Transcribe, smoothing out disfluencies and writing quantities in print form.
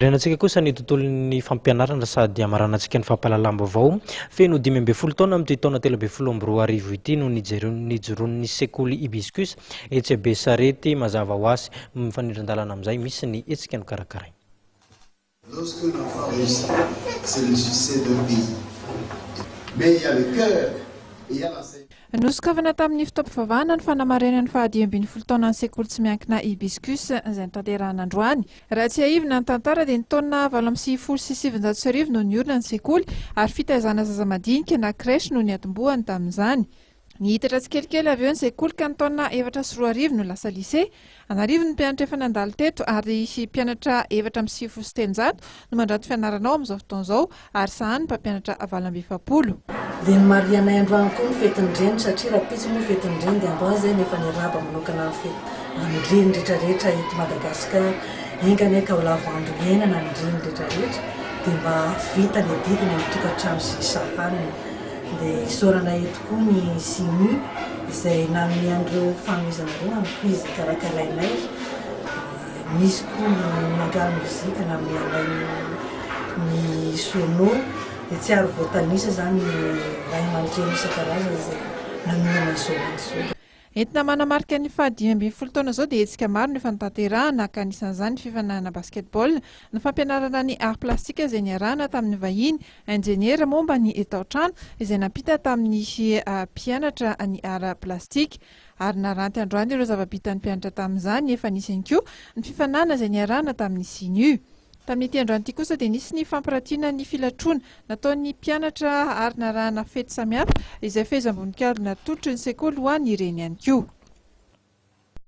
Renantsika kosa ny tontolon'ny fampianarana sady amaranantsika ny fampahalalam-baovao feno 12 taona amin'ity taona 13 ity no nijoroan'ny sekoly Hibiscus Besarety mazava ho azy mifanindran-dalana amin'izay misy ny hetsika no karakaraina. Lorsque l'enfant réussit, c'est le succès d'un pays. Mais il y a le cœur et il y a l'enseignement. Nosokavana tamin'ny fitaom-pivavahana ny fanamarinana ny 12 taona ny sekoly tsy miankina Hibiscus izay notantehana androany. Raha tsy haivina ny tantara dia ny taona 870 no niorina ny sekoly ary fitaizana zaza madinika na creche no niatombohany tamin'izany. Nihitatra tsikelikely avy eo ny sekoly ka ny taona 4 no lasa lycée. Anarivo ny mpianatra efa nandalo teto ary mpianatra 7,700 no mandrato fianarana ao amin'izao fotoana izao ary sahany mpampianatra 27. Dia marianay androany koa ny fetin-dreny satria raha pitsy moa fetin-dreny dia androany izay nefa niraba manokana ny reny rehetrarehetra eto Madagasikara. Engany ka ho lavo andro iainana ny reny rehetrarehetra dia mba vita ny didina ny tokantrano sy sahaniny. Dia isaorana eto koa ny sinu izay nanome andreo fanomezana ireo ankizy karakarainay. Nisy koa ny angano muzika nanome anay ny Feno. Dia tsy ary voatanisa izany ray aman-dreny isan-karazany izay nanomana izao. Entina manamarika ny 15 taona izao dia hetsika maro no efa notanterahana ka anisan'izany ny fifanana basketball, ny fampianarana ny art plastika izay niarahana tamin'ny vahiny, injeniera momba ny etao-trano izay nampita tamin'ny mpianatra ny art plastika ary naranty androany ireo zava-bitan'ny mpianatra tamin'izany efa nisy ihany koa ny fifanana izay niarahana tamin'ny sinu. Tamin'ity androany ity kosa dia nisy ny fampirantiana ny filatroana nataon'ny mpianatra ary narahana fety samihafa izay fehezam-boninkazo natolotry ny sekoly ho an'ny ireny ihany koa.